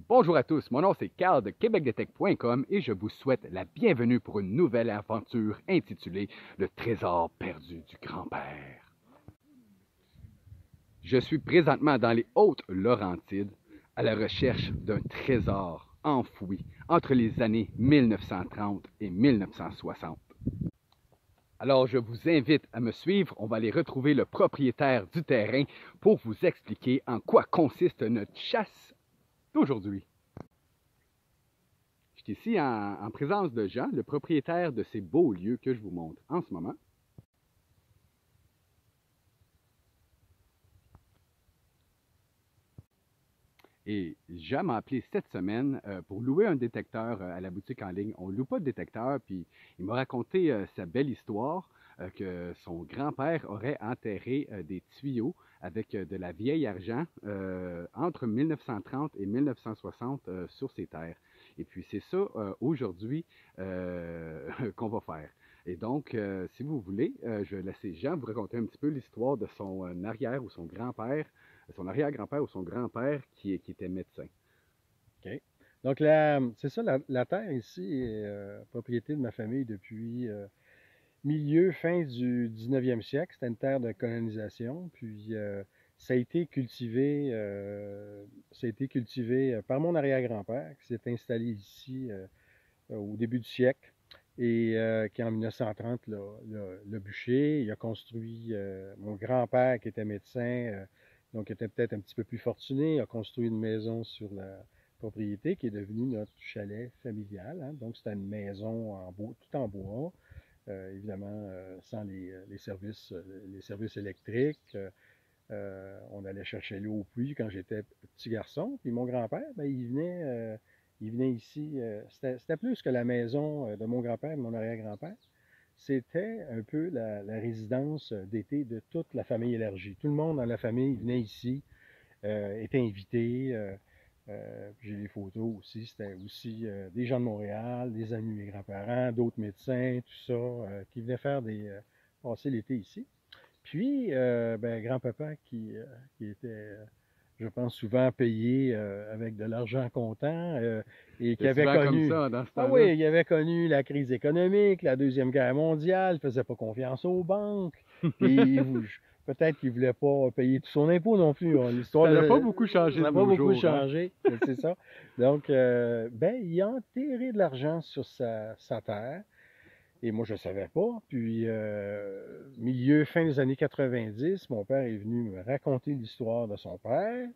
Bonjour à tous, mon nom c'est Carl de québecdetech.com et je vous souhaite la bienvenue pour une nouvelle aventure intitulée Le trésor perdu du grand-père. Je suis présentement dans les Hautes-Laurentides à la recherche d'un trésor enfoui entre les années 1930 et 1960. Alors je vous invite à me suivre, on va aller retrouver le propriétaire du terrain pour vous expliquer en quoi consiste notre chasse d'aujourd'hui. Je suis ici en présence de Jean, le propriétaire de ces beaux lieux que je vous montre en ce moment. Et Jean m'a appelé cette semaine pour louer un détecteur à la boutique en ligne. On ne loue pas de détecteur, puis il m'a raconté sa belle histoire que son grand-père aurait enterré des tuyaux avec de la vieille argent entre 1930 et 1960 sur ses terres. Et puis c'est ça aujourd'hui qu'on va faire. Et donc, si vous voulez, je vais laisser Jean vous raconter un petit peu l'histoire de son arrière ou son grand-père, son arrière-grand-père ou son grand-père qui était médecin. OK. Donc, c'est ça, la terre ici est propriété de ma famille depuis fin du 19e siècle. C'était une terre de colonisation. Puis, ça a été cultivé, par mon arrière-grand-père qui s'est installé ici au début du siècle et qui, en 1930, l'a bûché. Il a construit, mon grand-père qui était médecin, donc était peut-être un petit peu plus fortuné, a construit une maison sur la propriété qui est devenue notre chalet familial. Hein. Donc, c'était une maison en bois, tout en bois, évidemment sans les services électriques. On allait chercher l'eau au puits quand j'étais petit garçon. Puis mon grand-père, ben, il venait ici. C'était plus que la maison de mon grand-père et de mon arrière-grand-père. C'était un peu la résidence d'été de toute la famille élargie. Tout le monde dans la famille venait ici, était invité. J'ai les photos aussi. C'était aussi des gens de Montréal, des amis de mes grands-parents, d'autres médecins, tout ça, qui venaient passer l'été ici. Puis, ben, grand-papa qui était, je pense, souvent payé avec de l'argent comptant et qui C'est avait souvent comme connu, ça dans ce ah temps-là. oui, il avait connu la crise économique, la Deuxième Guerre mondiale, il faisait pas confiance aux banques, puis peut-être qu'il voulait pas payer tout son impôt non plus. Ça n'a pas beaucoup changé Ça n'a de pas nos beaucoup jours, hein? changé, c'est ça. Donc, ben, il a enterré de l'argent sur sa terre. Et moi, je ne savais pas. Puis, fin des années 90, mon père est venu me raconter l'histoire de son père.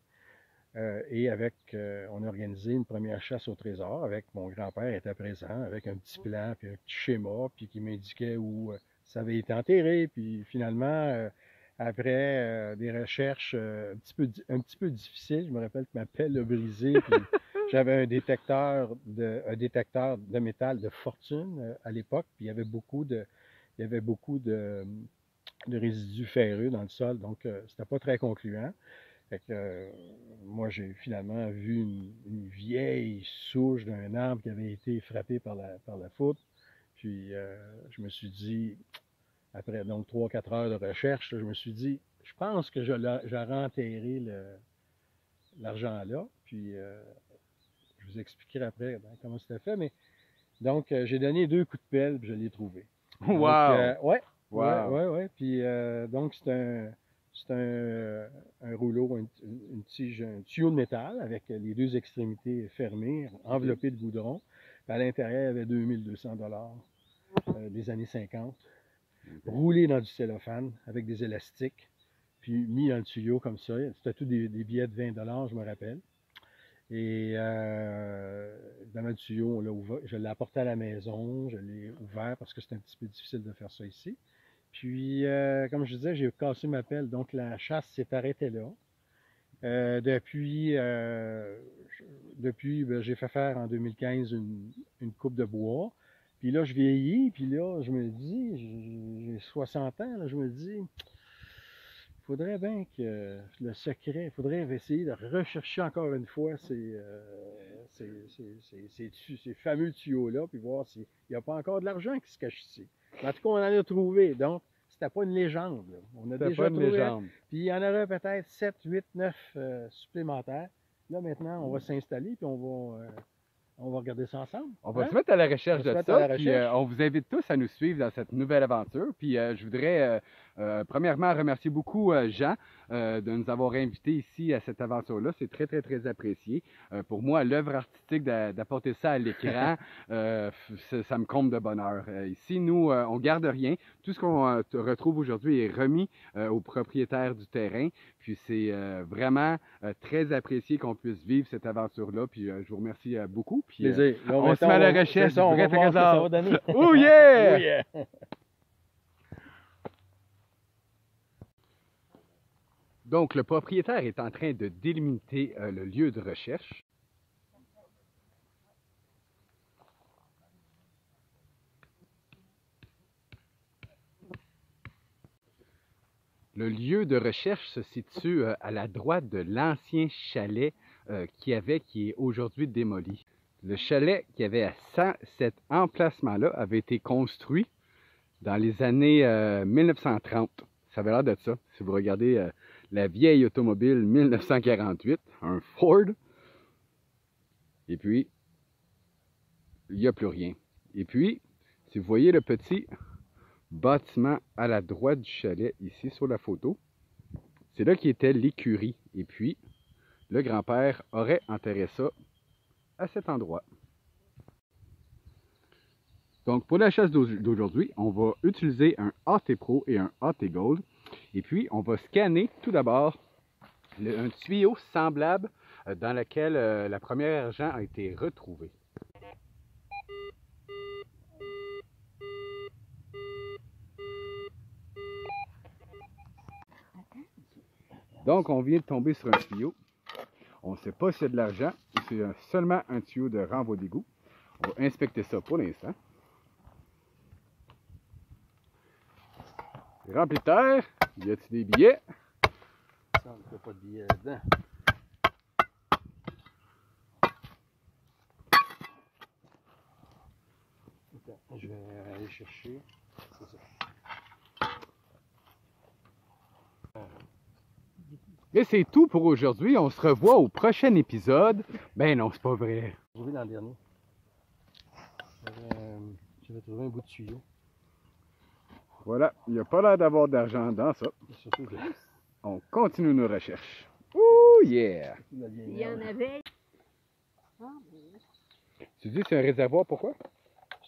On a organisé une première chasse au trésor avec mon grand-père était présent, avec un petit plan, puis un petit schéma, puis qui m'indiquait où ça avait été enterré. Puis finalement, après des recherches un petit peu difficiles, je me rappelle que ma pelle a brisé, puis j'avais un détecteur de métal de fortune à l'époque, puis il y avait beaucoup de résidus ferreux dans le sol, donc c'était pas très concluant. Fait que, moi, j'ai finalement vu une vieille souche d'un arbre qui avait été frappé par la foudre. Puis, je me suis dit, après donc 3-4 heures de recherche, je me suis dit, je pense que j'aurais enterré l'argent là. Puis, je vous expliquerai après comment c'était fait. Mais donc, j'ai donné 2 coups de pelle, puis je l'ai trouvé. Donc, Wow! ouais, ouais, Wow! ouais, ouais. Puis, donc, c'est un rouleau, une tige, un tuyau de métal avec les 2 extrémités fermées, enveloppées de goudron. Puis à l'intérieur, il y avait 2200 $ des années 50, roulé dans du cellophane avec des élastiques, puis mis dans le tuyau comme ça. C'était tout des billets de 20 $, je me rappelle. Et dans le tuyau, on l'a ouvert. Je l'ai apporté à la maison, je l'ai ouvert parce que c'est un petit peu difficile de faire ça ici. Puis, comme je disais, j'ai cassé ma pelle, donc la chasse s'est arrêtée là. Depuis, ben, j'ai fait faire en 2015 une coupe de bois. Puis là, je vieillis, puis là, je me dis, j'ai 60 ans, là, je me dis, il faudrait bien que le secret, il faudrait essayer de rechercher encore une fois ces fameux tuyaux-là, puis voir s'il n'y a pas encore de l'argent qui se cache ici. En tout cas, on en a trouvé, donc c'était pas une légende. Là. On a C'était pas déjà une trouvé un, légende. puis il y en aurait peut-être 7, 8, 9 supplémentaires, Là, maintenant, on va s'installer puis on va regarder ça ensemble. On va Hein? se mettre à la recherche On va se de mettre à ça, la puis recherche. on vous invite tous à nous suivre dans cette nouvelle aventure. Puis je voudrais premièrement remercier beaucoup Jean de nous avoir invités ici à cette aventure-là. C'est très, très, très apprécié. Pour moi, l'œuvre artistique d'apporter ça à l'écran, ça me comble de bonheur. Ici, nous, on garde rien. Tout ce qu'on retrouve aujourd'hui est remis aux propriétaires du terrain. Puis c'est vraiment très apprécié qu'on puisse vivre cette aventure-là. Puis je vous remercie beaucoup. Puis Plaisir. Là, on se maintenant, met à la c'est recherche ça, du on vrai va voir ce que ça trésor. va donner. Oh yeah! Oh yeah! Donc, le propriétaire est en train de délimiter le lieu de recherche. Le lieu de recherche se situe à la droite de l'ancien chalet qui est aujourd'hui démoli. Le chalet qui avait cet emplacement-là avait été construit dans les années 1930. Ça avait l'air de ça. Si vous regardez la vieille automobile 1948, un Ford, et puis, il n'y a plus rien. Et puis, si vous voyez le petit bâtiment à la droite du chalet, ici sur la photo, c'est là qui était l'écurie. Et puis, le grand-père aurait enterré ça à cet endroit. Donc, pour la chasse d'aujourd'hui, on va utiliser un AT Pro et un AT Gold. Et puis, on va scanner tout d'abord un tuyau semblable dans lequel la première argent a été retrouvée. Donc, on vient de tomber sur un tuyau. On ne sait pas si c'est de l'argent ou c'est seulement un tuyau de renvoi d'égout. On va inspecter ça pour l'instant. Rempli de terre. Y a-t-il des billets? Ça, on ne fait pas de billets là-dedans. Attends, je vais aller chercher. C'est ça. Et c'est tout pour aujourd'hui. On se revoit au prochain épisode. Ben non, c'est pas vrai. J'ai vu dans le dernier. J'avais trouvé un bout de tuyau. Voilà, il n'y a pas l'air d'avoir d'argent dans ça. Surtout que On continue nos recherches. Ouh yeah! la vieille Il y en merde. avait. Tu dis que c'est un réservoir, pourquoi?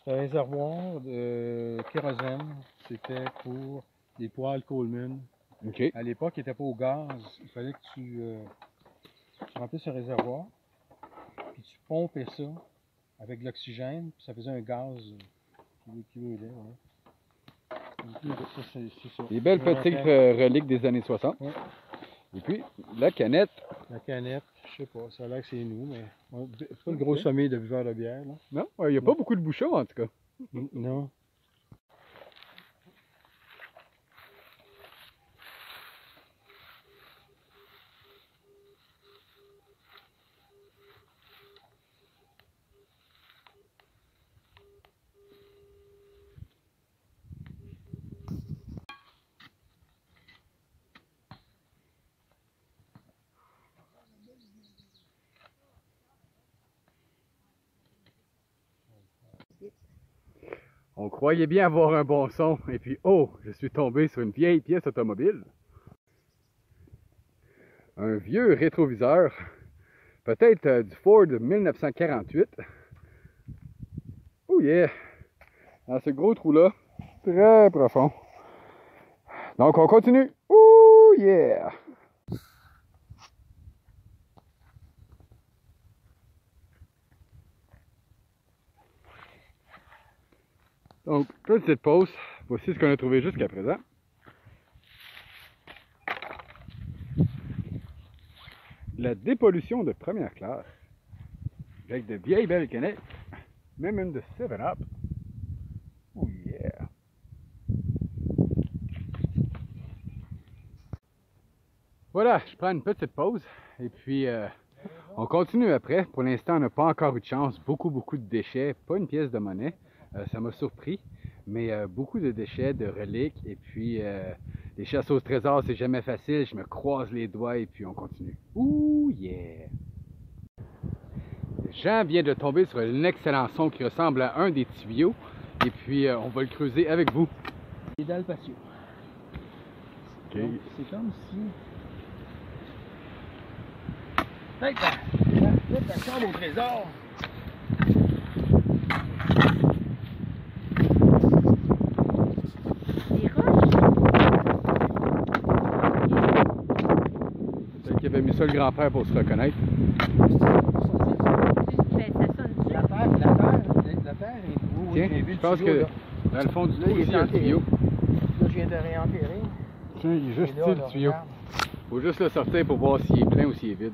C'est un réservoir de kérosène. C'était pour des poêles Coleman. OK. À l'époque, il n'était pas au gaz. Il fallait que tu remplisses un réservoir, puis tu pompais ça avec de l'oxygène, puis ça faisait un gaz qui brûlait. Ouais. Ça, c'est ça. Des belles C'est un petites rappel. reliques des années 60. Ouais. Et puis, la canette. La canette, je sais pas, ça a l'air que c'est nous, mais c'est pas une grosse famille de buveurs de bière. Là. Non, il n'y a pas beaucoup de bouchons en tout cas. Non. On croyait bien avoir un bon son, et puis oh, je suis tombé sur une vieille pièce automobile. Un vieux rétroviseur, peut-être du Ford 1948. Oh yeah! Dans ce gros trou-là, très profond. Donc on continue. Oh yeah! Donc, petite pause. Voici ce qu'on a trouvé jusqu'à présent. La dépollution de première classe. Avec de vieilles belles canettes. Même une de 7-Up. Oh yeah! Voilà, je prends une petite pause. Et puis, on continue après. Pour l'instant, on n'a pas encore eu de chance. Beaucoup de déchets. Pas une pièce de monnaie. Ça m'a surpris. Mais beaucoup de déchets, de reliques. Et puis, les chasses au trésor, c'est jamais facile. Je me croise les doigts et puis on continue. Ouh yeah! Jean vient de tomber sur un excellent son qui ressemble à un des tuyaux. Et puis, on va le creuser avec vous. Les dalles patio. Ok. C'est comme si... Peut-être la chambre au trésor. Des roches. Peut-être qu'il avait mis ça le grand-père pour se reconnaître. Ben, ça sonne-tu? La terre est... Oui, Tiens, j'ai vu je le pense tuyau, que là. dans le fond du Là, trou, il il y est a le enterré. tuyau. Là, je viens de réenterrer. Tiens, il est juste Et là, ici, le là, tuyau. regarde. Faut juste le sortir pour voir s'il est plein ou s'il est vide.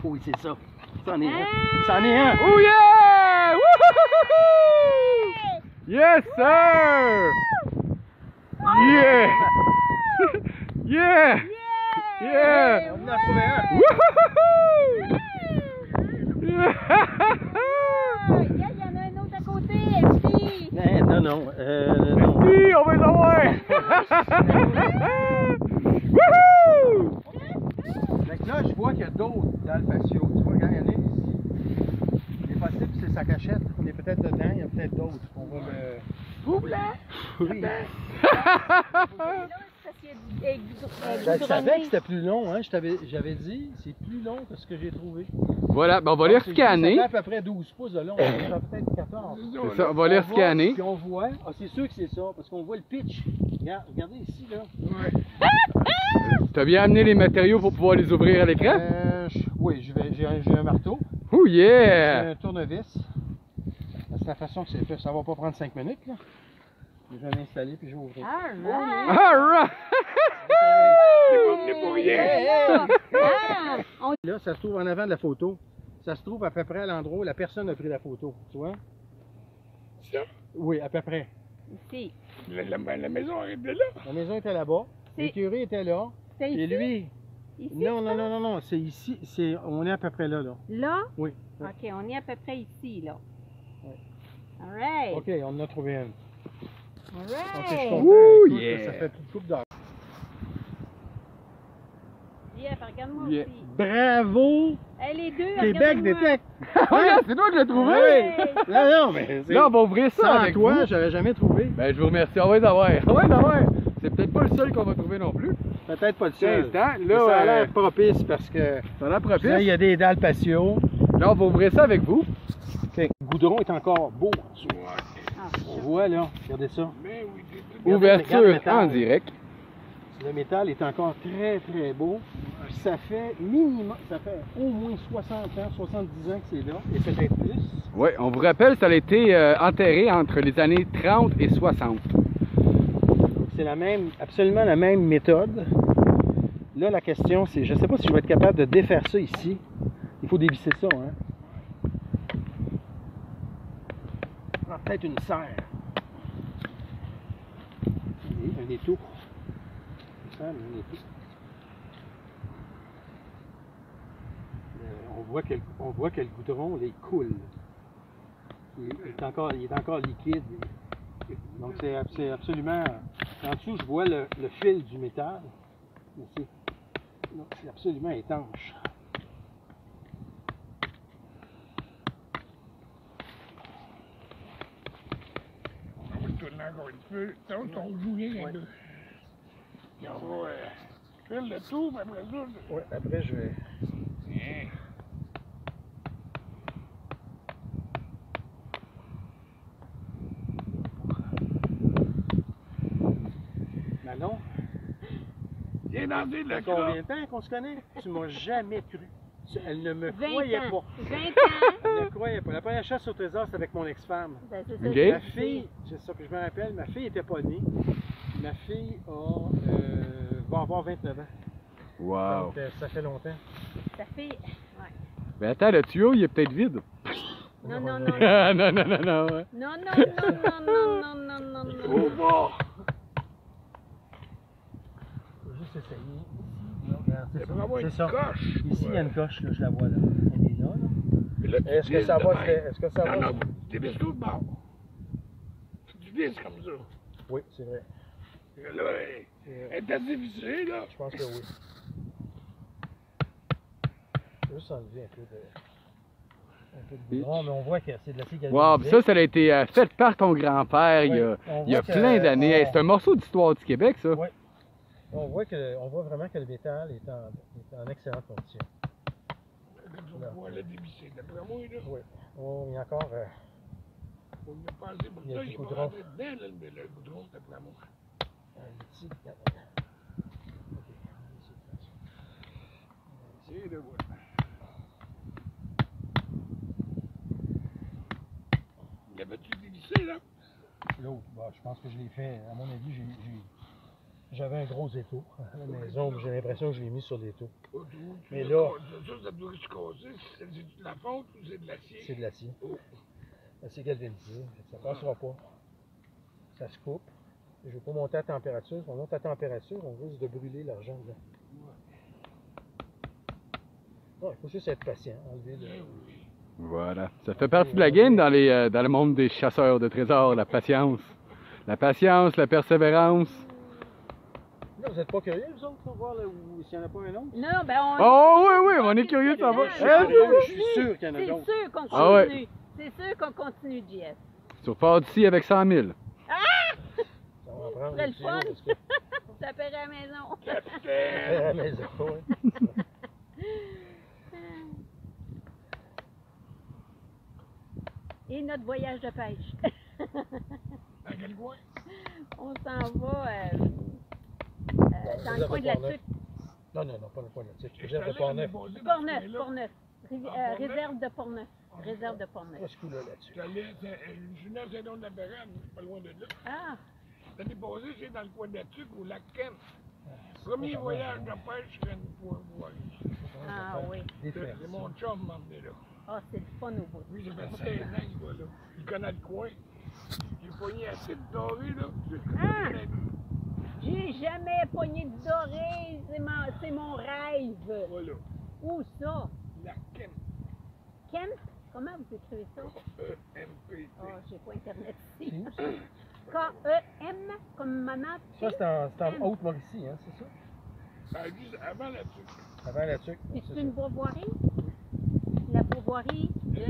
Oui, c'est ça. C'en est un. Ah! C'en est un. Oh yeah! Wouhouhouhou! Yes, sir! Yeah! Yeah! Yeah! On en a trouvé un. Wouhouhouhou! Yeah! Il y en a un autre à côté, FP. Non, non. Oui, on va les avoir! Wouhou! Fait que là, je vois qu'il y a d'autres dans le patio. Tu vois, regarde, il y en a une ici. Il est possible que c'est sa cachette. On est peut-être dedans, il y a peut-être d'autres. On va le... Oui. Je savais que c'était plus long, hein. J'avais dit, c'est plus long que ce que j'ai trouvé. Voilà, ben on va les Ça rescanner. fait à peu près 12 pouces de long. Ça fait peut-être 14. C'est ça, on va les rescanner. Puis on voit, c'est sûr que c'est ça, parce qu'on voit le pitch. Regardez ici, là. T'as bien amené les matériaux pour pouvoir les ouvrir à l'écran? Oui, j'ai un marteau, Oh j'ai yeah! un tournevis. C'est la façon que c'est fait. Ça va pas prendre 5 minutes, là. Je vais l'installer puis je vais ouvrir. Alright! pour rien. Là, ça se trouve en avant de la photo. Ça se trouve à peu près à l'endroit où la personne a pris la photo. Tu vois? Ça? Oui, à peu près. Ici. La maison était là. La maison était là-bas. C'est- Le curé était là. C'est Et ici? lui... Ici? Non. C'est ici. On est à peu près là, là. Là? Oui. OK, on est à peu près ici, là. Ouais. All right. OK, on en a trouvé une. All Ok, je suis right. content. Ouh, Écoute, yeah. Ça fait toute coupe d'heure. Yeah, regarde-moi Yeah. aussi. Bravo! Hey, les deux, Québec regardez-moi. détecte! Regarde, c'est toi qui l'as trouvé! Hey. Non, mais c'est... Là, on va ouvrir ça Sans avec toi, vous. j'aurais jamais trouvé. Ben, je vous remercie. On va les avoir. On va les avoir. C'est peut-être pas le seul qu'on va trouver non plus. Peut-être pas le Tiens, seul. instant, Mais ça a là, l'air propice parce que ça a l'air là, il propice. y a des dalles patio. Là, on va ouvrir ça avec vous. Le goudron est encore beau en dessous. Ah, On voit là, regardez ça. Mais oui, Regarde Ouverture le métal. en direct. Le métal est encore très très beau. Puis ça fait minimum, ça fait au moins 60 ans, 70 ans que c'est là. Et peut-être plus. Oui, on vous rappelle, ça a été enterré entre les années 30 et 60. C'est absolument la même méthode. Là, la question, c'est, je ne sais pas si je vais être capable de défaire ça ici. Il faut dévisser ça, hein. Ah, peut-être une serre. Oui, un étau. Une serre, un étau. On voit que le goudron, là, il coule. Il est encore liquide. Donc c'est absolument... En dessous, je vois le fil du métal. C'est absolument étanche. on va tourner encore un peu. Donc, on joue rien les deux. Puis on va faire le tour, puis après ça, Ouais, après je vais... Tiens. Manon, Viens danser le combien cra. de temps qu'on se connaît? Tu m'as jamais cru. Elle ne me 20 croyait ans. pas. 20 ans. Elle ne croyait pas. La première chasse au trésor, c'était avec mon ex-femme. Ben, c'est ça, Ok. je Ma me dis. fille, c'est ça que je me rappelle, ma fille était pas née. Ma fille va avoir 29 ans. Wow. Donc, ça fait longtemps. Ça fait... Ouais. Ben attends, le tuyau, il est peut-être vide. Non, non, non. non, non, non, non. Ouais. Non, non, non, non, non, non, non, non, Au non. bas. Je vais juste essayer. Non, regarde, Il va y avoir une c'est ça. coche. Ici, il y a une coche, là, je la vois là. Elle est là, là. Puis là, tu Est-ce que vises ça de va même. Est-ce que ça va Non, non, tu vises tout de bord. Tu vises comme ça. Oui, c'est vrai. Là, elle est assez vissée, là. Je pense que oui. Juste enlever un peu de goudron, mais on voit que c'est de l'acier galvanisé. Wow, puis ça a été fait par ton grand-père il y a, Ouais, on il y a voit plein que- d'années. on- C'est un morceau d'histoire du Québec, ça. Ouais. On voit vraiment que le métal est en excellente condition. Quand on voit le dévisser, d'après moi, là, Oui. Oh, il y a encore. on a pensé pour Il y a ça, du il va goudron. rentrer dedans, là, le goudron, d'après moi. Ici, regarde. Et le voilà. L'avais-tu dévissé, là? L'autre, bah, je pense que je l'ai fait. À mon avis, j'avais un gros étau à la maison, mais j'ai l'impression que je l'ai mis sur l'étau. Mais là- Ça doit se casser. C'est de la fonte ou c'est de l'acier? C'est de l'acier. Oh. L'acier galvanisé. Ça passera pas. Ça se coupe. Je ne veux pas monter à température. Si on monte à température, on risque de brûler l'argent dedans. Non, il faut juste être patient. Enlever le... Voilà. Ça fait partie de la game dans le monde des chasseurs de trésors, la patience. La patience, la persévérance. Là, vous n'êtes pas curieux, vous autres, pour voir là, s'il n'y en a pas un autre? Non, ben on... Oh oui, oui, on est curieux de savoir. Je suis sûr qu'il y en a C'est d'autres. sûr qu'on Ah ouais. continue. C'est sûr qu'on continue, JS. Tu repars d'ici avec 100 000. Ça va en prendre C'est le un petit fun. lot, parce que- Ça paierait à la maison. Capitaine! à la maison, ouais. Et notre voyage de pêche. À quel coin? On s'en va dans le Réserve coin de de la Portneuf. Tuque. Non, non, pas le point là-dessus. Je Réserve de suis allé Portneuf. me poser dans ce Portneuf, coin-là. Portneuf. Portneuf? Réserve de Portneuf. Réserve de Portneuf. Pas ce coup-là là-dessus. Je suis né à Saint-Don-de-la-Pérade, pas loin de là. Ah, L'année passée, c'est dans le coin de la Tuque, au lac Ken. Premier voyage de pêche que je viens de voir. ah oui. C'est mon chum m'a emmené là. Ah, c'est le fun au bout. Lui, ça fait 16 ans qu'il va là. Il connaît le coin. J'ai pogné assez de doré, là. Ah! J'ai jamais pogné de doré. C'est mon rêve. Voilà. Où ça? Lac Ken. Kent? Comment vous écrivez ça? E-M-P-T. Ah, j'ai pas Internet ici. C'est où, ça? K-E-M, comme maman. Ça, c'est en Haute-Mauricie, hein, c'est ça? Ah, juste avant la Tuque. Avant la tuque. Puis c'est c'est une pourvoirie? La pourvoirie de...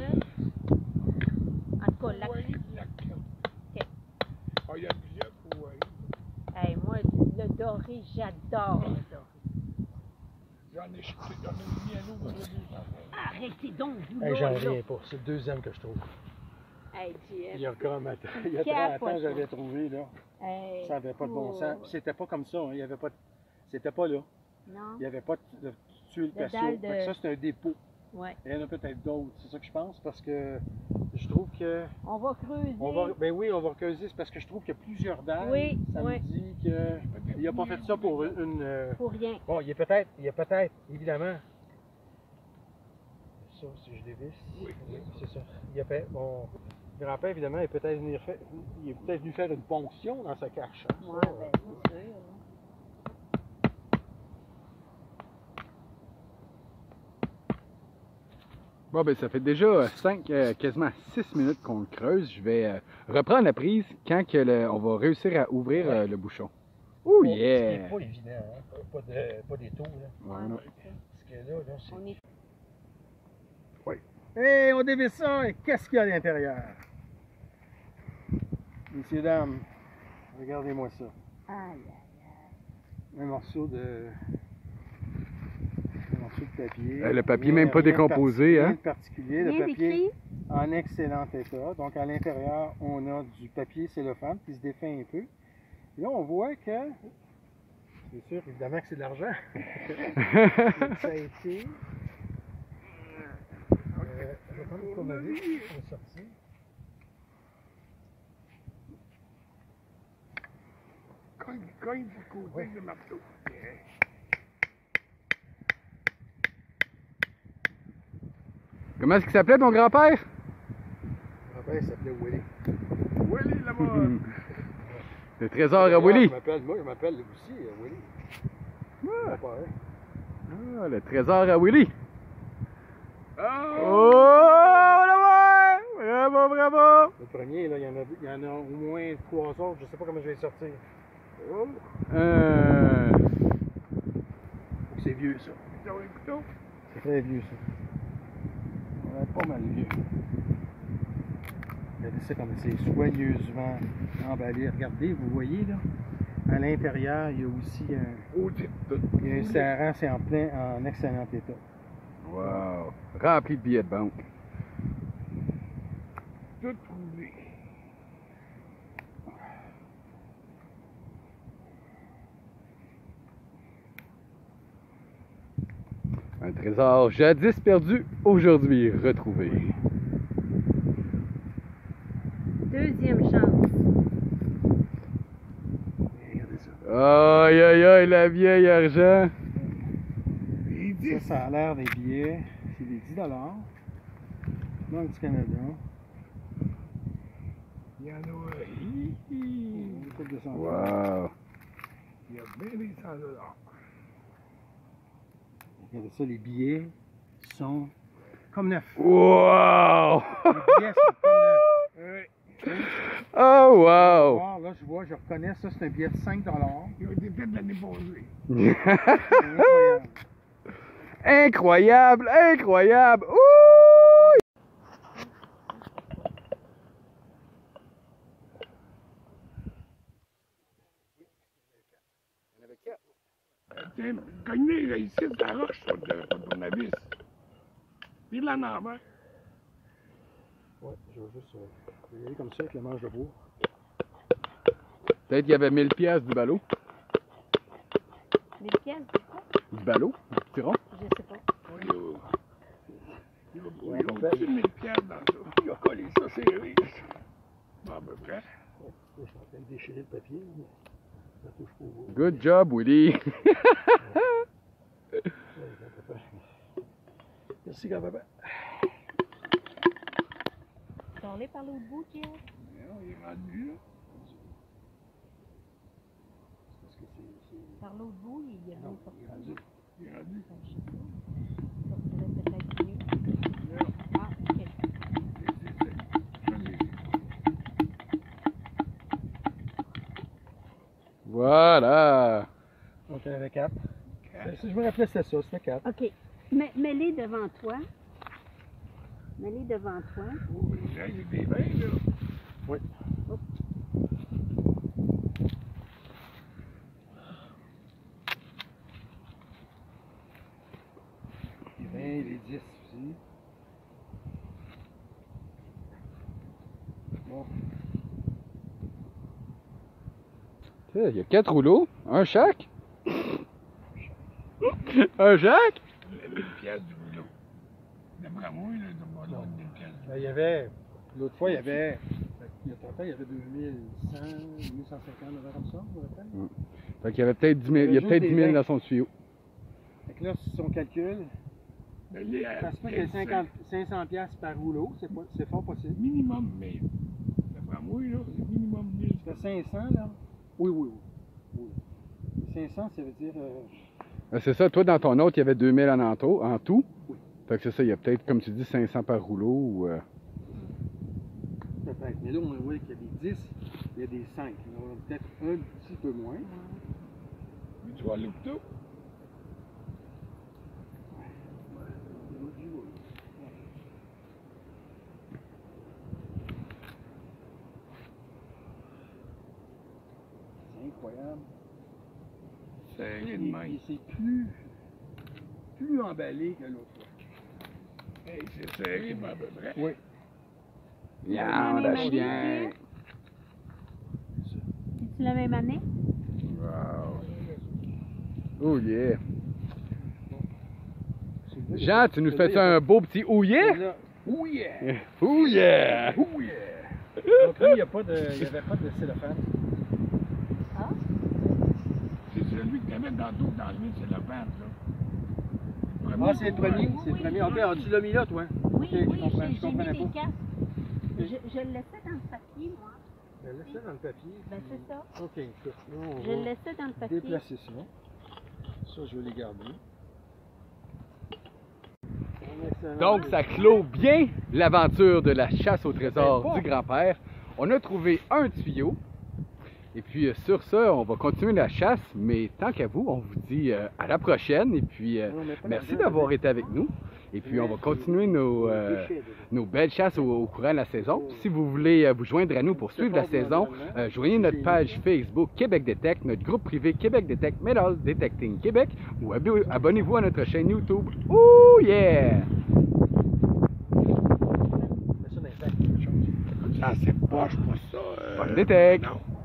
En tout cas, la... Pourvoirie du lac Ken. Ok. Ah, il y a plusieurs pourvoiries. Hey, moi, le doré, j'adore le doré. J'en ai mis un autre pour 200 fois. Arrêtez donc, vous Hey, j'en là. reviens pas. C'est le deuxième que je trouve. Hey, JF. Il y a comme il y a 30 Capote. ans, j'avais trouvé, là. Hey, Ça n'avait pas de bon oh, sens. Puis c'était pas comme ça, hein. Il y avait pas de... C'était pas là. Non? Il n'y avait pas de tuile De perso. dalle Fait que ça, c'est un dépôt. Ouais. Il y en a peut-être d'autres. C'est ça que je pense, parce que je trouve que... On va creuser. Ben oui, on va creuser. C'est parce que je trouve qu'il y a plusieurs dalles. Oui, Ça oui. me dit qu'il n'a pas fait ça pour une... Pour rien. Bon, il y a peut-être, évidemment... Ça, si je dévisse. Oui. C'est ça. Il y a mon grand-père, évidemment, il est peut-être venu faire une ponction dans sa cache. hein. Ouais, Ça, ben, c'est sûr. Bon, ben ça fait déjà quasiment 6 minutes qu'on le creuse. Je vais reprendre la prise quand on va réussir à ouvrir le bouchon. Oh Ce qui yeah! n'est pas évident, hein. Pas des taux, là. Ouais, non. Ouais, c'est ça. Parce que là, c'est... On est... Hé, on dévisse ça, et qu'est-ce qu'il y a à l'intérieur? Messieurs, dames, regardez-moi ça. Aïe, Un morceau de papier. Le papier même pas décomposé, Rien hein? de particulier, le rien papier d'écrit? en excellent état. Donc à l'intérieur, on a du papier cellophane qui se défait un peu. Et là, on voit que, c'est sûr évidemment que c'est de l'argent. Ça a été... je vais prendre une tournevis, on va sortir. Cogne du côté du marteau. Comment est-ce qu'il s'appelait ton grand-père? Mon père s'appelait Willy. Willy, là-bas. Le trésor à Willy. Moi, je m'appelle aussi Willy. Mon père. Ah, le trésor à Willy. Oh! Oh, là bravo, bravo. Le premier, là, il y en a au moins 3 autres. Je sais pas comment je vais les sortir. Oh! Euh, C'est vieux, ça. Dans un couteau. C'est très vieux, ça. Ouais, pas mal vieux. Regardez ça comme c'est soigneusement emballé. Regardez, vous voyez là, à l'intérieur, il y a aussi il y a un serrant, c'est en excellent état. Wow! Rempli de billets de banque. Tout trouvé. Un trésor jadis perdu, aujourd'hui retrouvé. Deuxième chance. Regardez ça. Aïe aïe aïe, la vieille argent! Les Ça, 10. ça a l'air des billets. C'est des 10 Banque du Canada. Il y en a. Une couple de centaines. Wow! Il y a bien des 100 $. Regardez ça, les billets sont comme neufs. Wow! Les billets sont comme neufs. Ouais. Oh wow! Ah, là, je vois, je reconnais ça, c'est un billet de 5 Ils ont été faits l'année passée. Incroyable. Incroyable! Incroyable! Ouh! Tiens, cognez là, ici, c'est la roche, sur ton abysse. Puis là, en envers. Ouais, je vais juste y aller comme ça avec le manche de bois. Peut-être qu'il y avait 1000 pièces du ballot. Des pièces, c'est quoi? Du ballot? Du petit rond? Je sais pas. Il y a aussi 1000 piastres dans ça. Il a collé ça serré. Bon, à peu près. Je suis en train de déchirer le papier, mais ça touche pas au bout. Good job, Willy! Merci, grand-papa. Parlez par l'autre bout, Pierre. Non, il est rendu là. Parce que c'est... Par l'autre bout, il y a Non, d'autres il est rendu. Il est rendu. Je sais pas. Ça serait peut-être mieux. Ah, ok. Voilà! Donc, il y en avait 4. Si je me rappelais, c'était ça, c'était 4. OK. Mets-les devant toi. Mets-les devant toi. Oh, là, il y a des vins, là. Oui. Les 20, les 10 aussi. Bon. Il y a 4 rouleaux, un chaque. Un chaque? Les 1000 piastres du boulot. D'après moi, là, il doit avoir 1000 piastres. Ben, il y avait, l'autre fois, il y avait, il y a longtemps, il y avait 2100, 2150, comme ça, je me rappelle. Fait qu'il y avait peut-être 10 000, il y a peut-être 10 000 dans son tuyau. Fait que là, si on calcule, Mais il y a ça se fait qu'il y a 500 piastres par rouleau, c'est fort possible. minimum 1000. D'après moi, là, c'est minimum 1000. Ça fait 500, là? Oui. 500, ça veut dire... C'est ça, toi dans ton autre, il y avait 2000 en tout. Fait que c'est ça, il y a peut-être, comme tu dis, 500 par rouleau ou... Peut-être. Mais là, on voit qu'il y a des 10, il y a des 5. Il y en a peut-être un petit peu moins. Mais tu vas aller au couteau. C'est incroyable. C'est de main. Et c'est plus emballé que l'autre fois. Hey, c'est serré, mais à peu près. Oui. Viande à chien! C'est-tu la même année? Wow! Oh yeah! Jean, tu nous fais ça un beau petit oh yeah? Là, oh yeah! Oh yeah! Oh yeah! Donc là, il n'y avait pas de cellophane. Ah? C'est celui que tu avais dans tout dans le lit, c'est le ventre, là. Ah, c'est le premier. C'est le Oui, premier. oui. Ok, ah, tu l'as mis là, toi? Oui, Ok, je oui, comprends, je j'ai comprenais mis pas. des cartes. Je le laissais dans le papier, moi. Ben, laisse ça dans le papier. Ben, c'est ça. Ok, écoute, là, on Je va le laissais dans le papier. déplacer ça. Ça, je vais les garder. Donc, ça clôt bien l'aventure de la chasse au trésor du grand-père. On a trouvé un tuyau Et puis sur ça, on va continuer la chasse, mais tant qu'à vous, on vous dit à la prochaine. Et puis merci d'avoir été avec nous. Et puis on va continuer nos belles chasses au courant de la saison. Si vous voulez vous joindre à nous pour suivre la saison, joignez notre page Facebook Québec Detect, notre groupe privé Québec Detect, Metal Detecting Québec, ou abonnez-vous à notre chaîne YouTube. Oh yeah! Ah, c'est poche, pas ça. Bonne détecte! Non.